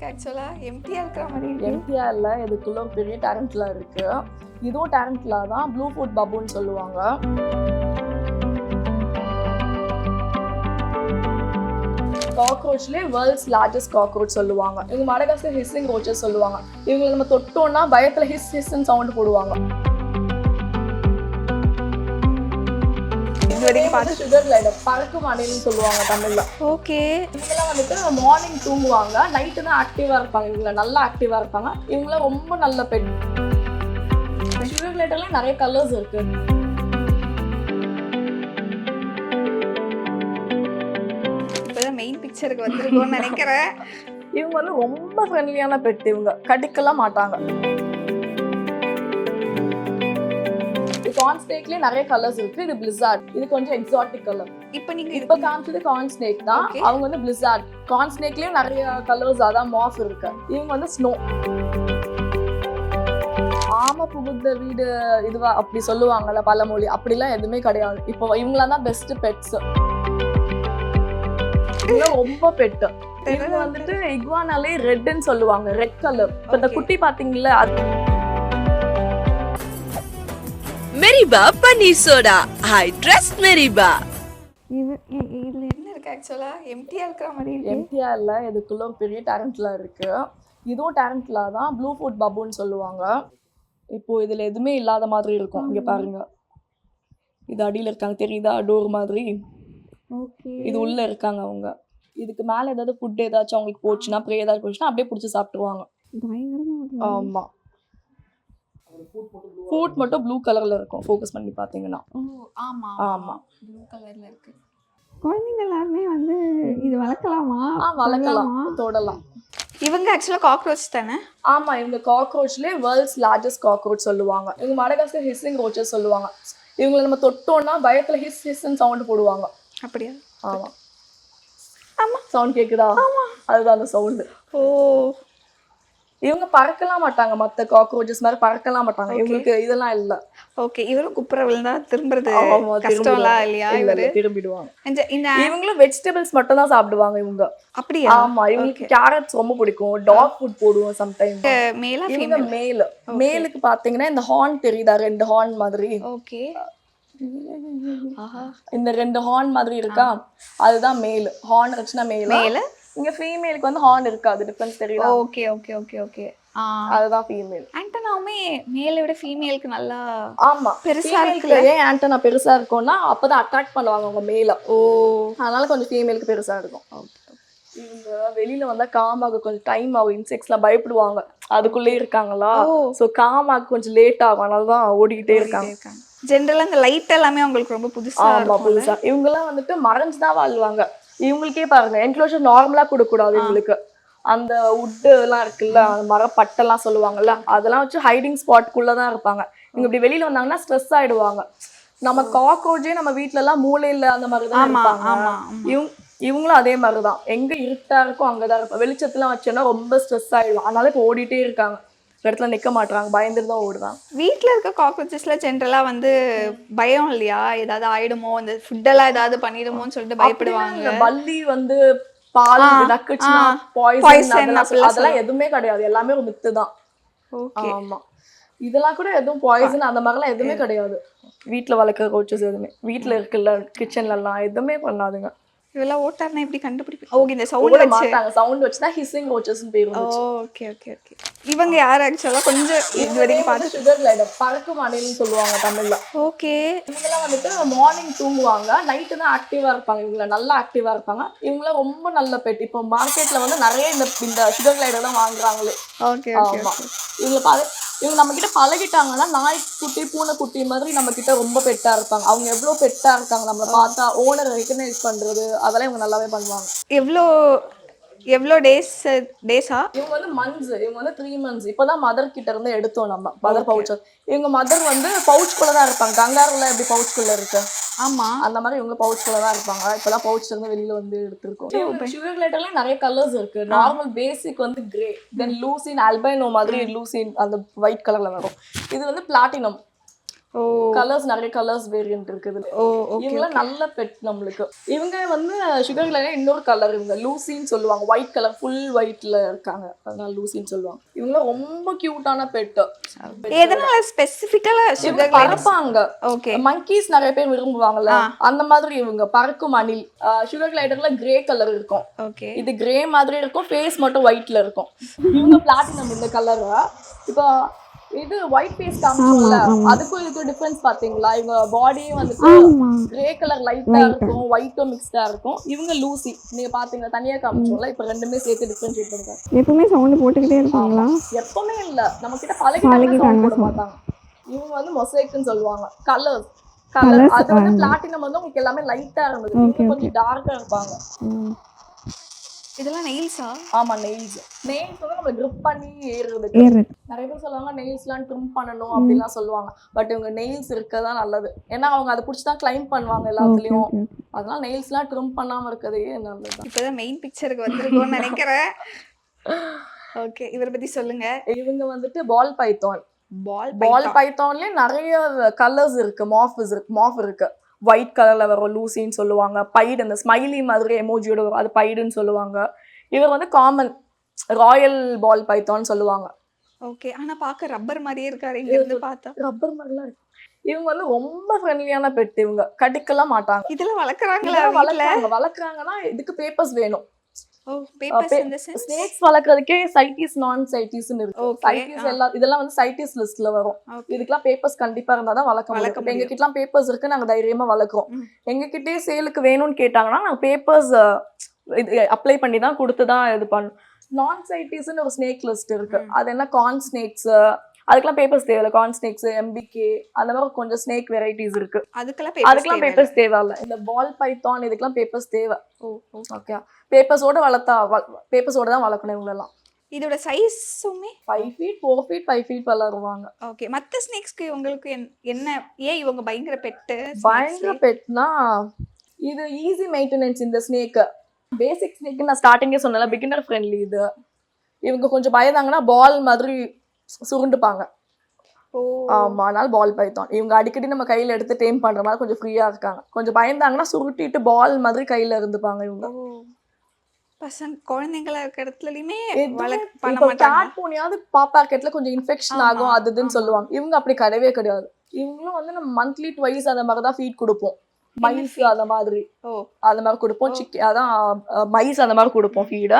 ஆக்சுவலா எம்டியா இருக்கிற மாதிரி இருக்கு. எம்டியா இல்லை, இதுக்குள்ள ஒரு பெரிய டேரண்ட்ல இருக்கு. இதுவும் டேரண்ட்ல தான், ப்ளூ ஃபுட் பப்புன்னு சொல்லுவாங்க. காக்ரோச்லேயே வேர்ல்ட்ஸ் லார்ஜஸ்ட் காக்ரோச் சொல்லுவாங்க. இவங்க மடகாஸ்கர் ஹிஸ்ஸிங் ரோச்சஸ் சொல்லுவாங்க. இவங்களை நம்ம தொட்டோம்னா பயத்துல ஹிஸ் ஹிஸ்ன்னு சவுண்ட் போடுவாங்க. இது வரைக்கும் பார்த்து சுகர் கிளைடர், பறக்கும் அணில்னு சொல்லுவாங்க தமிழ்ல. ஓகே. இவங்கெல்லாம் வந்துட்டு மார்னிங் தூங்குவாங்க, நைட்டு தான் ஆக்டிவா இருப்பாங்க. இவங்க நல்லா ஆக்டிவா இருப்பாங்க. இவங்களாம் ரொம்ப நல்ல பெட். சுகர் கிளைடர்ல நிறைய கலர்ஸ் இருக்கு. இப்பதான் மெயின் பிக்சருக்கு வந்திருக்கோம்னு நினைக்கிறேன். இவங்க வந்து ரொம்ப ஃப்ரெண்ட்லியான பெட். இவங்க கடிக்கலாம் மாட்டாங்க. கார்ன் ஸ்னேக்லயே நிறைய கலர்ஸ் இருக்கு. இது பிளிஸார்ட், இது கொஞ்சம் எக்ஸாட்டிக் கலர். இப்ப காமிச்சது கார்ன் ஸ்னேக் தான். அவங்க வந்து பிளிஸார்ட். கார்ன் ஸ்னேக்லயும் நிறைய கலர்ஸ், அதான் மாஃப் இருக்கு. இவங்க வந்து ஸ்னோ. ஆமா, புகுந்த வீடு இதுவா அப்படி சொல்லுவாங்கல்ல பழமொழி, அப்படிலாம் எதுவுமே கிடையாது. இப்போ இவங்களாம் தான் பெஸ்ட் பெட்ஸ். ரொம்ப பெட். இவங்க வந்துட்டு இக்வானாலே ரெட்ன்னு சொல்லுவாங்க, ரெட் கலர். இப்ப இந்த குட்டி பாத்தீங்கல்ல, மெரிபா பன்னீர் சோடா. I trust மெரிபா. இதுல என்ன இருக்கு ஆக்சுவலா எம்டியா இருக்கிற மாதிரி இருக்கு. எம்டியா இல்லை, இதுக்குள்ள ஒரு பெரிய டேரண்ட்ல இருக்கு. இதுவும் டேரண்ட்ல தான், ப்ளூ ஃபுட் பப்புன்னு சொல்லுவாங்க. இப்போ இதுல எதுவுமே இல்லாத மாதிரி இருக்கும். இங்க பாருங்க, இது அடியில இருக்காங்க, தெரியுதா? டோர் மாதிரி. ஓகே. இது உள்ள இருக்காங்க அவங்க. இதுக்கு மேல ஏதாவது ஃபுட் ஏதாச்சும் அவங்களுக்கு போச்சுன்னா, ப்ரே ஏதாவது போச்சுன்னா அப்படியே பிடிச்சி சாப்பிட்டுருவாங்க. பயங்கரமா. ஆமா, ஃபுட் மட்டும் ப்ளூ கலர்ல இருக்கும். ஃபோக்கஸ் பண்ணி பாத்தீங்கன்னா. ஆமா ஆமா, ப்ளூ கலர்ல இருக்கு. குழந்தைங்க எல்லாருமே வந்து இது வளர்க்கலாமா? வளர்க்கலாம், தொடலாம். இவங்க ஆக்சுவலா காக்ரோச் தானே? ஆமா, இவங்க காக்ரோச்லேயே வேர்ல்ட்ஸ் லார்ஜஸ்ட் காக்ரோச் சொல்லுவாங்க. இவங்க மடகாஸ்கர் ஹிஸ்ஸிங் ரோச்சஸ் சொல்லுவாங்க. இவங்களை நம்ம தொட்டோம்னா பயத்துல ஹிஸ் ஹிஸ்ன்னு சவுண்ட் போடுவாங்க. அப்படியா? ஆமா ஆமா, சவுண்ட் கேக்குதா? அதுதான் அந்த சவுண்ட். ஓ. இவங்க பறக்கலாம் மாட்டாங்க, மத்த காக்ரோச்சஸ் மாதிரி பறக்கலாம் மாட்டாங்க. இவங்களுக்கு இதெல்லாம் இல்ல. ஓகே. இவரும் குப்புற விழுந்தா திரும்புறது கஷ்டம்லாம் இல்லையா? இவரு திரும்பிடுவாங்க. இந்த இவங்களும் வெஜிடபிள்ஸ் மட்டும் தான் சாப்பிடுவாங்க இவங்க. அப்படியா? ஆமா, இவங்களுக்கு கேரட்ஸ் ரொம்ப பிடிக்கும். டாக் ஃபுட் போடுவோம் சம்டைம். மேலா இவங்க மேல். மேலுக்கு பாத்தீங்கன்னா இந்த ஹார்ன் தெரியுதா? ரெண்டு ஹார்ன் மாதிரி. ஓகே. இந்த ரெண்டு ஹார்ன் மாதிரி இருக்கா, அதுதான் மேல். ஹார்ன் இருந்துச்சுன்னா மேல. இங்க ஃபீமேலுக்கு வந்து ஹார்ன் இருக்காது. டிஃபரன்ஸ் தெரியுதா? Okay okay okay okay. அதுதான் ஃபீமேல். ஆண்டனாவுமே மேலை விட ஃபீமேலுக்கு நல்லா ஆமா பெருசா இருக்கு. ஏன் ஆண்டனா பெருசா இருக்கும்னா அப்பதான் அட்ராக்ட் பண்ணுவாங்க அவங்க மேல. ஓ, அதனால கொஞ்சம் ஃபீமேலுக்கு பெருசா இருக்கும். இவங்க வெளியில வந்தா காமாக கொஞ்சம் டைம் ஆகும். இன்செக்ட்ஸ்லாம் பயப்படுவாங்க, அதுக்குள்ளே இருக்காங்களா. சோ காமாக கொஞ்சம் லேட் ஆகும், அதனாலதான் ஓடிக்கிட்டே இருக்காங்க. ஜென்ரலா இந்த லைட் எல்லாமே உங்களுக்கு ரொம்ப புதுசா. ஆமா, புதுசா. இவங்க எல்லாம் வந்துட்டு மறைஞ்சுதான் வாழ்வாங்க. இவங்களுக்கே பாருங்க, என்க்ளோஷர் நார்மலா கொடுக்க கூடாது. இவங்களுக்கு அந்த உட்டு எல்லாம் இருக்குல்ல, அந்த மரப்பட்டெல்லாம் சொல்லுவாங்கல்ல, அதெல்லாம் வச்சு ஹைடிங் ஸ்பாட்குள்ளதான் இருப்பாங்க. இவங்க இப்படி வெளியில வந்தாங்கன்னா ஸ்ட்ரெஸ் ஆயிடுவாங்க. நம்ம காக்ரோச்சே நம்ம வீட்டுல எல்லாம் மூளையில அந்த மாதிரிதான் இருப்பாங்க. இவங்களும் அதே மாதிரிதான். எங்க இருட்டா இருக்கும் அங்கதான் இருப்பாங்க. வெளிச்சத்துல வச்சோன்னா ரொம்ப ஸ்ட்ரெஸ் ஆயிடும். அதனால இப்ப ஓடிட்டே இருக்காங்க, இடத்துல நிக்க மாட்டாங்க, பயந்துட்டு தான் ஓடுதான். வீட்டுல இருக்க காக்ரோச்சஸ்ல ஜென்ரலா வந்து பயம் இல்லையா? ஏதாவது ஆயிடுமோ, இந்த ஃபுட்டெல்லாம் ஏதாவது பண்ணிடுமோன்னு சொல்லிட்டு பயப்படுவாங்க. பல்லி வந்து பால் நக்குச்சுன்னா பாய்சன், அதெல்லாம் எதுவுமே கிடையாது. எல்லாமே ஒரு மித்து தான். ஆமா, இதெல்லாம் கூட எதுவும் பாய்சன் அந்த மாதிரிலாம் எதுவுமே கிடையாது. வீட்டுல வளர்க்குற ரோச்சஸ் எதுவுமே வீட்டுல இருக்குல்ல, கிச்சன்ல எல்லாம் எதுவுமே பண்ணாதுங்க. இதெல்லாம் ஓட்டார்னா எப்படி கண்டுபிடிப்பீங்க? ஓகே, இந்த சவுண்ட் வச்சு சவுண்ட் வச்சுனா ஹிஸ்ஸிங் ரோச்சஸ்னு பேர் வந்துச்சு. Okay okay okay. இவங்க யார் ஆக்சுவலா கொஞ்சம் இது வரைக்கும் பார்த்து சுகர் கிளைடர், பறக்கும் அணில்னு சொல்லுவாங்க தமிழ்ல. ஓகே. இவங்கெல்லாம் வந்துட்டு மார்னிங் தூங்குவாங்க, நைட்டு தான் ஆக்டிவா இருப்பாங்க. இவங்க நல்லா ஆக்டிவா இருப்பாங்க. இவங்களாம் ரொம்ப நல்ல பெட். இப்போ மார்க்கெட்ல வந்து நிறைய இந்த சுகர் கிளைடர் தான் வாங்குறாங்களே. ஓகே. ஆமா, இவங்க நம்ம கிட்ட பழகிட்டாங்கன்னா நாய்க்குட்டி பூனைக்குட்டி மாதிரி நம்ம கிட்ட ரொம்ப பெட்டா இருப்பாங்க. அவங்க எவ்வளவு பெட்டா இருக்காங்க நம்மள பார்த்தா ஓனர் ரெகனைஸ் பண்றது அதெல்லாம் இவங்க நல்லாவே பண்ணுவாங்க. எவ்வளோ டேஸா? இவங்க வந்து மந்த்ஸ். இவங்க வந்து 3 months. இப்போதான் மதர் கிட்ட இருந்து எடுத்தோம் நம்ம மதர் பவுச். இவங்க மதர் வந்து பவுச்சுக்குள்ள தான் இருப்பாங்க. கங்காருல எப்படி பவுச்சுக்குள்ள இருக்கு, ஆமா, அந்த மாதிரி இவங்க பவுச்சுக்குள்ள தான் இருப்பாங்க. இப்பதான் பவுச்ல இருந்து வெளியில வந்து எடுத்திருக்கோம். சுகர் கிளைடர்ல நிறைய கலர்ஸ் இருக்கு. நார்மல் பேசிக் வந்து கிரே, தென் லூசின், அல்பைனோ மாதிரி லூசின் அந்த ஒயிட் கலர்ல வரும். இது வந்து பிளாட்டினம். ஓ கலர்ஸ் நிறைய கலர்ஸ் வேரியன்ட் இருக்குது. ஓ ஓகே இவங்களாம் நல்ல பெட் நம்மளுக்கு. இவங்க வந்து சுகர் கிளைடர் இன்னொரு கலர், இவங்க லூசின்னு சொல்லுவாங்க. ஒயிட் கலர் ஃபுல் ஒயிட்ல இருக்காங்க, அதனால லூசின்னு சொல்லுவாங்க. இவங்க ரொம்ப கியூட்டான பெட். எதனால ஸ்பெசிஃபிக்கா இவங்க சுகர் கிளைடர்ஸ்? பறப்பாங்க. ஓகே மங்கீஸ் நிறைய பேர் விரும்புவாங்கல்ல, அந்த மாதிரி இவங்க பறக்கும் அணில். சுகர் கிளைடர்ல கிரே கலர் இருக்கும், ஓகே இது கிரே மாதிரி இருக்கும், ஃபேஸ் மட்டும் ஒயிட்ல இருக்கும். இவங்க பிளாட்டினம் இந்த கலர். இப்போ இது ஒயிட் ஃபேஸ் காமிச்சோம்ல, அதுக்கும் இதுக்கும் டிஃபரன்ஸ் பாத்தீங்களா? இவங்க பாடியும் வந்துட்டு கிரே கலர் லைட்டா இருக்கும், ஒயிட்டும் மிக்ஸ்டா இருக்கும். இவங்க லூசி, நீங்க பாத்தீங்களா தனியா காமிச்சோம்ல, இப்ப ரெண்டுமே சேர்த்து டிஃபரன்ஷியேட் பண்ணுங்க. எப்பவுமே சவுண்ட் போட்டுக்கிட்டே இருப்பாங்களா? எப்பவுமே இல்ல, நம்ம கிட்ட பழகிட்டாங்க சவுண்ட் போட மாட்டாங்க. இவங்க வந்து மொசைக்னு சொல்லுவாங்க. கலர் அது வந்து பிளாட்டினம் வந்து உங்களுக்கு எல்லாமே லைட்டா இருந்தது, இவங்க கொஞ்சம் டார்க்கா இருப்பாங்க. இதெல்லாம் நெயில்ஸா? ஆமா நெயில்ஸ் வந்து நம்ம grip பண்ணி ஏறுறது. நிறைய பேர் சொல்லுவாங்க நெயில்ஸ்லாம் ட்ரிம் பண்ணணும் அப்படிலாம் சொல்லுவாங்க. பட் இவங்க நெயில்ஸ் இருக்கதான் நல்லது, ஏன்னா அவங்க அதை பிடிச்சி தான் கிளைம் பண்ணுவாங்க எல்லாத்துலயும். அதனால நெயில்ஸ்லாம் ட்ரிம் பண்ணாம இருக்கதே நல்லது. இப்பதான் மெயின் பிக்சருக்கு வந்திருக்கோம்னு நினைக்கிறேன். ஓகே, இவரை பத்தி சொல்லுங்க. இவங்க வந்துட்டு பால் பைத்தான். பால் பைத்தான்லயே நிறைய கலர்ஸ் இருக்கு. மாஃப் இருக்கு. ஒயிட் கலர்ல வரும் லூசின்னு சொல்லுவாங்க. பைடு, அந்த ஸ்மைலி மாதிரி எமோஜியோட வரும், அது பைடுன்னு சொல்லுவாங்க. இவர் வந்து காமன் ராயல் பால் பைத்தான் சொல்லுவாங்க. ஓகே, ஆனா பாக்க ரப்பர் மாதிரியே இருக்காரு இங்க இருந்து பார்த்தா. ரப்பர் மாதிரிலாம் இருக்கு. இவங்க வந்து ரொம்ப ஃப்ரெண்ட்லியான பெட், இவங்க கடிக்கலாம் மாட்டாங்க. இதெல்லாம் வளர்க்குறாங்களா வீட்ல? வளர்க்குறாங்கன்னா இதுக்கு பேப்பர்ஸ் வேணும். ஓ, பேப்பர்ஸ் இந்த சென்ஸ். ஸ்னேக்ஸ் வளர்க்கறதுக்கே சைட்டிஸ் நான் சைட்டிஸ்னு இருக்கு. சைட்டிஸ் இதெல்லாம் வந்து சைட்டிஸ் லிஸ்ட்ல வரும். இதுக்கெல்லாம் பேப்பர்ஸ் கண்டிப்பா இருந்தா தான் வளர்க்க முடியும். எங்க கிட்டலாம் பேப்பர்ஸ் இருக்கு, நாங்க தைரியமா வளர்க்குறோம். எங்க கிட்டே சேலுக்கு வேணும்னு கேட்டாங்கன்னா நாங்க பேப்பர்ஸ் அப்ளை பண்ணி தான் கொடுத்துதான் இது பண்ணும். நான் சைட்டிஸ்னு ஒரு ஸ்னேக் லிஸ்ட் இருக்கு. அது என்ன கார்ன் ஸ்னேக்ஸ், அதுக்கெல்லாம் பேப்பர்ஸ் தேவையில்ல. கார்ன் ஸ்னேக்ஸ், எம்பிகே, அந்த மாதிரி கொஞ்சம் ஸ்னேக் வெரைட்டிஸ் இருக்கு. அதுக்கெல்லாம் பேப்பர்ஸ் தேவையில்ல. இந்த பால் பைத்தான் இதுக்கெல்லாம் பேப்பர்ஸ் தேவை. ஓகே, பேப்பர்ஸோட தான் வளர்க்கணும் இவங்களெல்லாம். இதோட சைஸுமே 5 feet 4 feet 5 feet வளருவாங்க. ஓகே, மத்த ஸ்னேக்ஸ்க்கு உங்களுக்கு என்ன, ஏன் இவங்க பயங்கர பெட்னா இது ஈஸி மெயின்டெனன்ஸ். இந்த ஸ்னேக் பேசிக் ஸ்னேக் நான் ஸ்டார்டிங்கே சொன்னல, பிகினர் ஃப்ரெண்ட்லி. இது இவங்க கொஞ்சம் பயந்தாங்கன்னா பால் மாதிரி சுருண்டுப்பாங்க. ஆமா, அதனால பால் பைத்தான். இவங்க அடிக்கடி நம்ம கையில எடுத்து டேம் பண்ற மாதிரி கொஞ்சம் ஃப்ரீயா இருக்காங்க. கொஞ்சம் பயந்தாங்கன்னா சுருட்டிட்டு பால் மாதிரி கையில இருந்துப்பாங்க இவங்க. பசங்க குழந்தைங்களா இருக்க இடத்துலயுமே கேட் பூனையாவது பாப்பா கேட்ல கொஞ்சம் இன்ஃபெக்ஷன் ஆகும் அதுன்னு சொல்லுவாங்க. இவங்க அப்படி கிடையவே கிடையாது. இவங்களும் வந்து நம்ம மந்த்லி ட்வைஸ் அந்த மாதிரி தான் ஃபீட் கொடுப்போம். மைஸ் அந்த மாதிரி கொடுப்போம். அதான் மைஸ் அந்த மாதிரி கொடுப்போம் ஃபீட.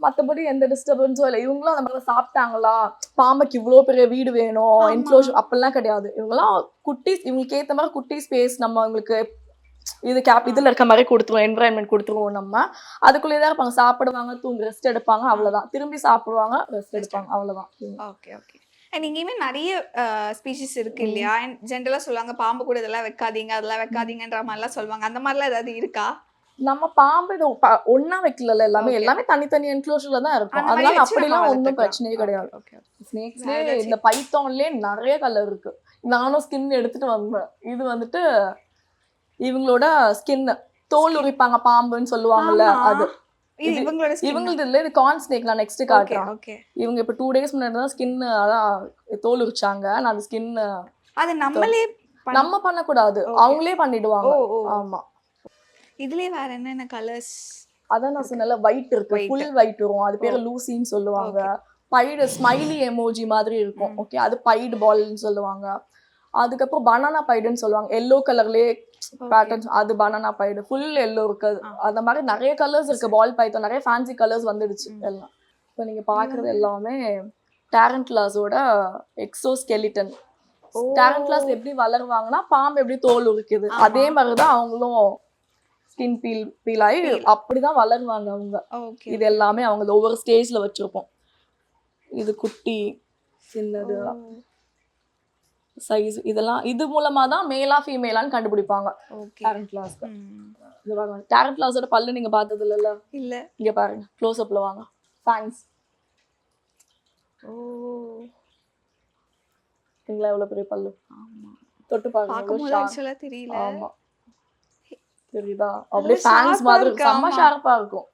மற்றபடி எந்த டிஸ்டர்பன்ஸும் இல்லை. இவங்களும் அந்த மாதிரி சாப்பிட்டாங்களா, பாம்புக்கு இவ்வளோ பெரிய வீடு வேணும், என்க்ளோஷர் அப்படிலாம் கிடையாது. இவங்கெல்லாம் குட்டி, இவங்களுக்கு ஏற்ற மாதிரி குட்டி ஸ்பேஸ் நம்ம இவங்களுக்கு இதுல இருக்க மாதிரி கொடுத்துருவோம், என்வரான்மெண்ட் கொடுத்துருவோம். நம்ம அதுக்குள்ளே தான் இருப்பாங்க, சாப்பிடுவாங்க, ரெஸ்ட் எடுப்பாங்க, அவ்வளோதான். திரும்பி சாப்பிடுவாங்க, ரெஸ்ட் எடுப்பாங்க, அவ்வளோதான். Okay okay. அண்ட் இங்கேயுமே நிறைய ஸ்பீஷிஸ் இருக்கு இல்லையா? அண்ட் ஜென்ரலாக சொல்லுவாங்க பாம்பு கூட இதெல்லாம் வைக்காதீங்க, அதெல்லாம் வைக்காதீங்கன்ற மாதிரிலாம் சொல்லுவாங்க. அந்த மாதிரிலாம் ஏதாவது இருக்கா? நம்ம பாம்பு இது ஒன்னா வைக்கல, எல்லாமே தனித்தனி என்க்ளோஷர்ல தான் இருக்கும். அதனால அப்படிலாம் ஒன்றும் பிரச்சனையே கிடையாது. ஸ்னேக்ஸ்லேயே இந்த பைத்தான்லேயே நிறைய கலர் இருக்கு. நானும் ஸ்கின் எடுத்துட்டு வந்தேன். இது வந்துட்டு இவங்களோட ஸ்கின், தோல் உரிப்பாங்க பாம்புன்னு சொல்லுவாங்கல்ல, அது இவங்களது இல்ல. இது கார்ன் ஸ்னேக். நான் நெக்ஸ்ட் காட்டுறேன். இவங்க இப்ப 2 days முன்னாடி தான் ஸ்கின் அதான் தோல் உரிச்சாங்க. நான் அந்த ஸ்கின் அது நம்ம பண்ணக்கூடாது, அவங்களே பண்ணிடுவாங்க. ஆமா. இதுலயே வேற என்னென்ன கலர்ஸ்? அதான் நான் சொன்னல, ஒயிட் இருக்கு, ஃபுல் ஒயிட் வரும், அது பேரு லூசின்னு சொல்லுவாங்க. பைடு ஸ்மைலி எமோஜி மாதிரி இருக்கும். ஓகே, அது பைடு பால்னு சொல்லுவாங்க. அதுக்கப்புறம் பனானா பைடுன்னு சொல்லுவாங்க, எல்லோ கலர்லயே பேட்டர்ன்ஸ், அது பனானா பைடு, ஃபுல் எல்லோ இருக்கு. அந்த மாதிரி நிறைய கலர்ஸ் இருக்கு. பால் பைத்தான் நிறைய ஃபேன்சி கலர்ஸ் வந்துடுச்சு எல்லாம். இப்போ நீங்க பாக்குறது எல்லாமே டாரன்ட்லாஸோட எக்ஸோஸ்கெலிட்டன். டாரன்ட்லாஸ் எப்படி வளருவாங்கன்னா பாம்பு எப்படி தோல் உரிக்குது அதே மாதிரிதான் அவங்களும் ஸ்கின் பீல் ஆகி அப்படிதான் வளருவாங்க அவங்க. இது எல்லாமே அவங்க ஒவ்வொரு ஸ்டேஜ்ல வச்சிருப்போம். இது குட்டி, சின்னது, சைஸ், இதெல்லாம் இது மூலமா தான் மேலா ஃபீமேலான்னு கண்டுபிடிப்பாங்க டாரன்ட்லாஸ்க்கு. இது பாருங்க, டாரன்ட்லாஸோட பல்லு நீங்க பார்த்தது இல்ல? இல்ல. இங்க பாருங்க, க்ளோஸ் அப்ல வாங்க. ஃபேங்ஸ். நீங்களா எவ்வளவு பெரிய பல்லு. ஆமா, தொட்டு பாருங்க. தெரியல. ஆமா, தெரியுதா? அப்படியே ஃபேங்ஸ் மாதிரி செம்ம ஷார்ப்பா இருக்கும்.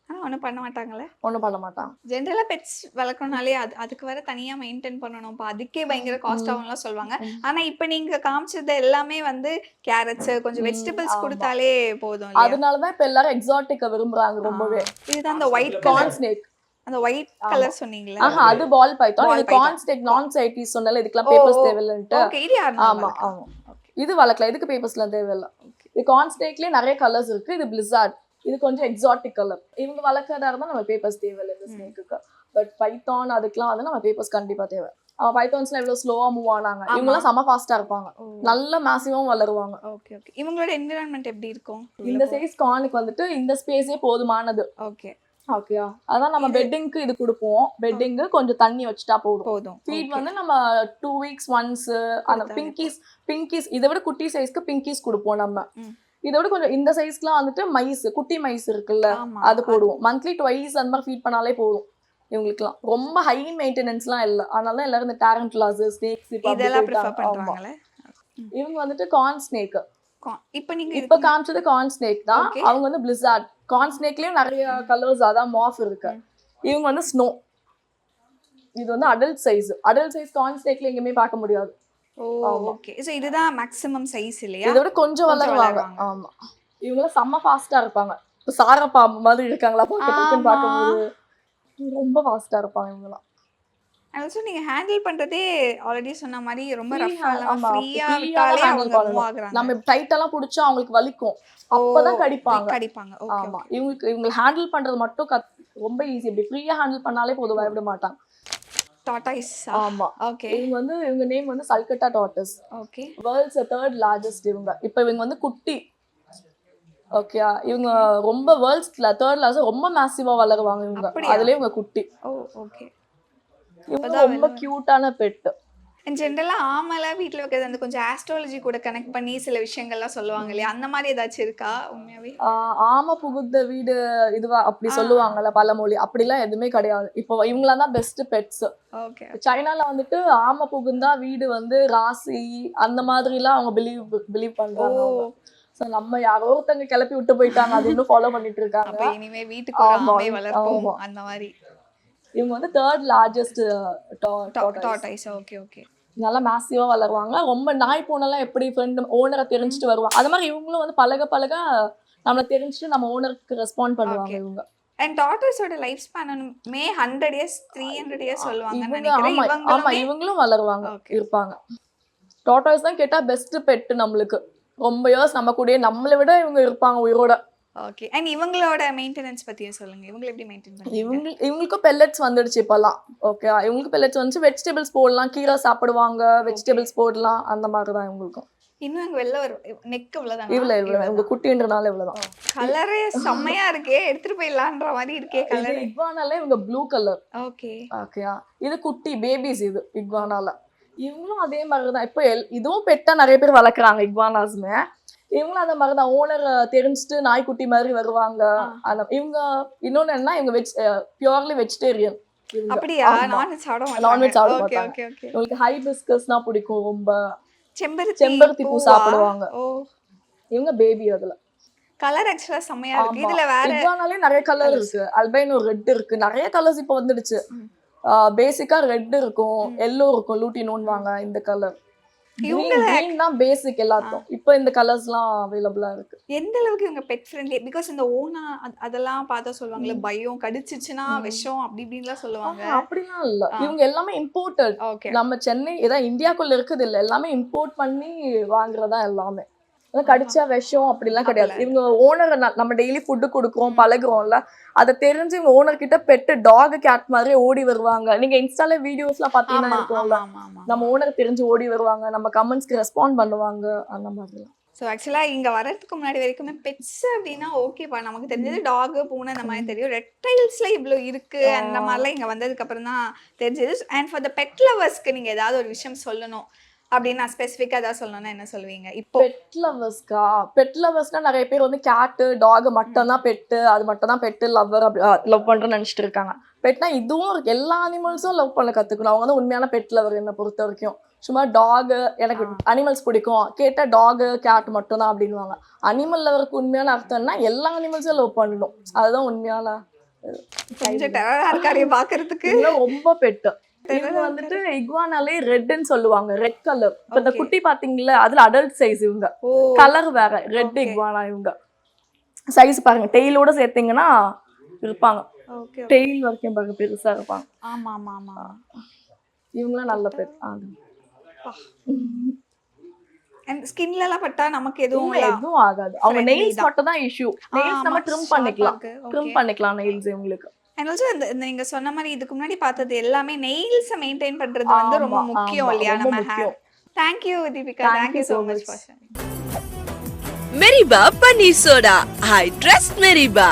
ஆனா ஒண்ணும் பண்ண மாட்டாங்களே. ஒண்ணும் பண்ண மாட்டாங்க. ஜென்ரலா பெட்ஸ் வளர்க்கணும்னாலே அதுக்கு வேற தனியா மெயின்டைன் பண்ணணும்ப்பா. அதுக்கே பயங்கர காஸ்ட் ஆகும்லாம் சொல்லுவாங்க. ஆனா இப்ப நீங்க காமிச்சது எல்லாமே வந்து கேரட்ஸ், கொஞ்சம் வெஜிடபிள்ஸ் ஆமா. குடுத்தாலே போதும் இல்லையா? அதனாலதான் இப்ப எல்லாரும் எக்ஸாட்டிக்க விரும்புறாங்க ரொம்பவே. இதுதான் அந்த ஒயிட் கார்ன் கலர். ஸ்னேக். அந்த ஒயிட் கலர் சொன்னீங்களா? அது பால் பைத்தான். Ball இது python. கார்ன் ஸ்னேக் நான் சைட்டிஸ் சொன்னல, இதுக்கெல்லாம் பேப்பர்ஸ் தேவையில்லைன்ட்டு. ஓகே. இது யாருன்னா ஆமா ஆமா. இது வளர்க்கலாம், இதுக்கு பேப்பர்ஸ்லாம் தேவையில்ல. இது கார்ன் ஸ்னேக்லயே நிறைய கலர்ஸ் இருக்கு. இது பிளிஸார்ட், இது கொஞ்சம் எக்ஸாட்டிக் கலர். இவங்க வளர்க்கறதா இருந்தா நம்ம பேப்பர்ஸ் தேவையில்லை இந்த ஸ்னேக்குக்கு. பட் பைத்தான் அதுக்கெல்லாம் வந்து நம்ம பேப்பர்ஸ் கண்டிப்பா தேவை. பைத்தான்ஸ்லாம் எவ்வளவு ஸ்லோவா மூவ் ஆனாங்க, இவங்கெல்லாம் செம ஃபாஸ்டா இருப்பாங்க, நல்ல மேசிவும் வளருவாங்க. Okay okay. இவங்களோட என்விரான்மென்ட் எப்படி இருக்கும்? இந்த சைஸ் கார்னுக்கு வந்துட்டு இந்த ஸ்பேஸே போதுமானது. ஓகே ஓகேயா, அதான் நம்ம பெட்டிங்க்கு இது கொடுப்போம். பெட்டிங்கு கொஞ்சம் தண்ணி வச்சுட்டா போதும். போதும். ஃபீட் வந்து நம்ம 2 weeks ஒன்ஸ் அந்த பிங்கிஸ் இதை விட குட்டி சைஸ்க்கு பிங்கிஸ் கொடுப்போம் நம்ம. இதை விட கொஞ்சம் இந்த சைஸ்க்குலாம் வந்துட்டு மைஸ், குட்டி மைஸ் இருக்குல்ல, அது போடுவோம். மந்த்லி 2 அந்த மாதிரி ஃபீட் பண்ணாலே போதும் இவங்களுக்குலாம். ரொம்ப ஹை மெயின்டெனன்ஸ்லாம் இல்லை, அதனால தான் எல்லாரும் இந்த டாரன்டுலாஸ், ஸ்னேக்ஸ் இதெல்லாம் ப்ரிஃபர் பண்றாங்களே. இவங்க வந்துட்டு கார்ன் ஸ்னேக். இப்போ நீங்க இப்ப காமிச்சது கார்ன் ஸ்னேக் தான். அவங்க வந்து பிளிஸார்ட். கார்ன் ஸ்னேக்லயும் நிறைய கலர்ஸ், அதான் மாஃப் இருக்கு. இவங்க வந்து ஸ்னோ. இது வந்து adult size. Adult size corn ஸ்னேக்ல எங்கேயுமே பார்க்க முடியாது. ஓகே. சோ இதுதான் மேக்ஸிமம் சைஸ் இல்லையா? இதோட கொஞ்சம் வளருவாங்க. ஆமா. இவங்க செம்ம ஃபாஸ்டா இருப்பாங்க. இப்ப சாரா பாம்பு மாதிரி இருக்காங்களா பாக்கிறதுக்கு, பார்க்கும்போது ரொம்ப ஃபாஸ்டா இருப்பாங்க இவங்கலாம். ஆல்சோ நீங்க ஹேண்டில் பண்றதே ஆல்ரெடி சொன்ன மாதிரி ரொம்ப ரஃப்பா ஆமா, ஃப்ரீயா ஃப்ரீயா விட்டாலே ஹேண்டில் அவங்க மூவ் பண்ணணும். ஆகுறாங்க. நம்ம டைட் எல்லாம் புடிச்சா அவங்களுக்கு வலிக்கும், அப்பதான் கடிப்பாங்க. கடிப்பாங்க. ஓகே. ஆமா, இவங்க ஹேண்டில் பண்றது மட்டும் ரொம்ப ஈஸி. இப்படி ஃப்ரீயா ஹேண்டில் பண்ணாலே போதும், பயப்பட மாட்டாங்க. டார்டாய்ஸ். ஆமா. ஓகே. இவங்க நேம் வந்து sulcata tortoise. Okay. World's 3rd largest இவங்க. இப்போ இவங்க வந்து குட்டி. ஓகேயா, இவங்க ரொம்ப வேர்ல்ட்ஸ் 3rd லார்ஜஸ்ட், ரொம்ப மேசிவா வளருவாங்க இவங்க. அதுலயே இவங்க குட்டி. ஓகே. இவங்க ரொம்ப கியூட்டான பெட். ஜென்ரலா ஆமல வீட்ல வைக்கிறது அந்த கொஞ்சம் ஆஸ்ட்ராலஜி கூட கனெக்ட் பண்ணி சில விஷயங்கள்லாம் சொல்லுவாங்க இல்லையா? அந்த மாதிரி ஏதாச்சும் இருக்கா உண்மையாவே? ஆம புகுந்த வீடு இதுவா அப்படி சொல்லுவாங்கல்ல பழமொழி, அப்படிலாம் எதுவுமே கிடையாது. இப்போ இவங்களாம் தான் பெஸ்ட் பெட்ஸ். ஓகே. சைனால வந்துட்டு ஆம புகுந்தா வீடு வந்து ராசி அந்த மாதிரிலாம் அவங்க பிலீவ் பண்றாங்க. சோ நம்ம யாரோ ஒருத்தங்க கிளப்பி விட்டு போயிட்டாங்க, அது இன்னும் ஃபாலோ பண்ணிட்டு இருக்காங்க. அப்ப இனிமே வீட்டுக்கு ஒரு ஆமை வளர்ப்போம் அந்த மாதிரி. இவங்க வந்து 3rd largest tortoise. Okay okay. நல்லா மேசிவா வளருவாங்க. ரொம்ப நாய் பூனைலாம் எப்படி ஃப்ரெண்ட் ஓனரை தெரிஞ்சுட்டு வருவாங்க, அது மாதிரி இவங்களும் வந்து பழக நம்மளை தெரிஞ்சுட்டு நம்ம ஓனருக்கு ரெஸ்பாண்ட் பண்ணுவாங்க இவங்க. அண்ட் டார்டாய்ஸோட life span may 100 years 300 years சொல்லுவாங்கன்னு நினைக்கிறேன். ஆமா, இவங்களும் வளருவாங்க, இருப்பாங்க. டார்டாய்ஸ் தான் கேட்டா பெஸ்ட் பெட் நம்மளுக்கு. ரொம்ப இயர்ஸ் நம்ம கூடயே, நம்மளை விட இவங்க இருப்பாங்க உயிரோட. ஓகே. அண்ட் இவங்களோட மெயின்டெனன்ஸ் பத்தியும் சொல்லுங்க. இவங்க எப்படி மெயின்டைன் பண்ணுவீங்க? இவங்களுக்கும் பெல்லட்ஸ் வந்துடுச்சு இப்பெல்லாம். ஓகே, இவங்களுக்கு பெல்லட்ஸ் வந்துச்சு. வெஜிடபிள்ஸ் போடலாம், கீரை சாப்பிடுவாங்க, வெஜிடபிள்ஸ் போடலாம், அந்த மாதிரி தான் இவங்களுக்கும். இன்னும் அங்க வெளில வரும் நெக் இவ்வளவுதான். இவ்வளவு இவங்க குட்டின்றனால இவ்வளவுதான். கலரே செம்மையா இருக்கே, எடுத்துட்டு போயிடலான்ற மாதிரி இருக்கே கலர். இக்வானால இவங்க ப்ளூ கலர். ஓகே. ஓகேயா, இது குட்டி பேபிஸ். இது இக்வானால. இவங்களும் அதே மாதிரி தான். இப்போ இதுவும் பெட்டா நிறைய பேர் வளர்க்குறாங்க இக்வானாஸ்மே. இவங்களும் அந்த மாதிரி தான். ஓனர் தெரிஞ்சுட்டு நாய்க்குட்டி மாதிரி வருவாங்க. இவங்க இன்னொன்னு என்ன, இவங்க பியூர்லி வெஜிடேரியன். அப்படியா? நான்வெஜ் சாப்பிட மாட்டாங்க. உங்களுக்கு ஹைபிஸ்கஸ்னா பிடிக்கும் ரொம்ப. செம்பருத்தி பூ சாப்பிடுவாங்க. இவங்க பேபி. அதுல கலர் ஆக்சுவலா செமையா இருக்கு. இதுல வேற இக்வானாலே நிறைய கலர் இருக்கு. அல்பைனோ ரெட் இருக்கு, நிறைய கலர்ஸ் இப்போ வந்துடுச்சு. பேசிக்கா ரெட் இருக்கும், எல்லோ இருக்கும், லூட்டினோன்வாங்க இந்த கலர். கிரீன் தான் பேசிக் எல்லாத்துக்கும். இப்போ இந்த கலர்ஸ்லாம் அவைலபிளா இருக்கு. எந்த அளவுக்கு இவங்க பெட் ஃப்ரெண்ட்லி? பிகாஸ் இந்த ஓனா அதெல்லாம் பார்த்தா சொல்லுவாங்கல்ல, பயம் கடிச்சிச்சுன்னா விஷம் அப்படி இப்படின்லாம் சொல்லுவாங்க. அப்படிலாம் இல்ல, இவங்க எல்லாமே இம்போர்ட்டட். நம்ம சென்னை ஏதாவது இந்தியாக்குள்ள இருக்குது இல்ல, எல்லாமே இம்போர்ட் பண்ணி வாங்குறதா எல்லாமே. கடிச்சா விஷம் அப்படிலாம் கிடையாது. இவங்க ஓனர் நம்ம டெய்லி ஃபுட்டு கொடுக்குறோம், பழகுறோம்ல, அதை தெரிஞ்சு இவங்க ஓனர் கிட்ட பெட்டு டாக் கேட் மாதிரி ஓடி வருவாங்க. நீங்க இன்ஸ்டால வீடியோஸ்லாம் பாத்தீங்கன்னா இருக்கும்ல, நம்ம ஓனர் தெரிஞ்சு ஓடி வருவாங்க, நம்ம கமெண்ட்ஸ்க்கு ரெஸ்பாண்ட் பண்ணுவாங்க, அந்த மாதிரி. ஸோ ஆக்சுவலாக இங்கே வரதுக்கு முன்னாடி வரைக்குமே பெட்ஸ் அப்படின்னா ஓகேப்பா, நமக்கு தெரிஞ்சது டாகு பூனை அந்த மாதிரி தெரியும். ரெப்டைல்ஸ்ல இவ்வளோ இருக்கு அந்த மாதிரிலாம் இங்கே வந்ததுக்கு அப்புறம் தான் தெரிஞ்சது. அண்ட் ஃபார் த பெட் லவர்ஸ்க்கு நீங்கள் ஏதாவது ஒரு விஷயம் சொல்லணும் அப்படின்னா, ஸ்பெசிஃபிக்காக ஏதாவது சொல்லணும்னா என்ன சொல்லுவீங்க? இப்போ பெட் லவர்ஸ்னா நிறைய பேர் வந்து கேட்டு டாக் மட்டும் தான் பெட்டு, அது மட்டும் தான் பெட்டு லவ்வர் அப்படி லவ் பண்றேன்னு நினைச்சிட்டு இருக்காங்க. பெட்னா இதுவும் இருக்கு, எல்லா அனிமல்ஸும் லவ் பண்ண கத்துக்கணும். அவங்க வந்து உண்மையான பெட் லவர் என்னை பொறுத்த வரைக்கும். சும்மா டாக் எனக்கு அனிமல்ஸ் பிடிக்கும் கேட்டா டாக் கேட் மட்டும் தான் அப்படின்வாங்க. அனிமல் லவருக்கு உண்மையான அர்த்தம்னா எல்லா அனிமல்ஸும் லவ் பண்ணணும், அதுதான் உண்மையான கொஞ்சம் டெரரா இருக்காரு பாக்குறதுக்கு. இதெல்லாம் ரொம்ப பெட்டு. இவங்க வந்துட்டு இகுவானாலே ரெட்னு சொல்லுவாங்க, ரெட் கலர். இப்ப இந்த குட்டி பாத்தீங்கல்ல, அதுல அடல்ட் சைஸ் இவங்க. கலர் வேற, ரெட் இகுவானா இவங்க. சைஸ் பாருங்க, டெய்லோட சேர்த்தீங்கன்னா இருப்பாங்க. ஓகே. டெய்ல் வரைக்கும் பாருங்க பெருசா இருப்பாங்க. ஆமா ஆமா ஆமா. இவங்கலாம் நல்ல பெட். அண்ட் ஸ்கின்ல எல்லாம் பட்டா நமக்கு எதுவும் எதுவும் ஆகாது. அவங்க நெயில்ஸ் மட்டும் தான் இஷ்யூ. நெயில்ஸ் நம்ம ட்ரிம் பண்ணிக்கலாம். ட்ரிம் பண்ணிக்கலாம் நெயில்ஸ் உங்களுக்கு. அண்ட் ஆல்சோ இந்த நீங்க சொன்ன மாதிரி இதுக்கு முன்னாடி பார்த்தது எல்லாமே நெயில்ஸை மெயின்டைன் பண்றது வந்து ரொம்ப முக்கியம் இல்லையா நம்ம hair. Thank you Deepika. Thank you so much for sharing. Meriba Paneer Soda. I trust Meriba.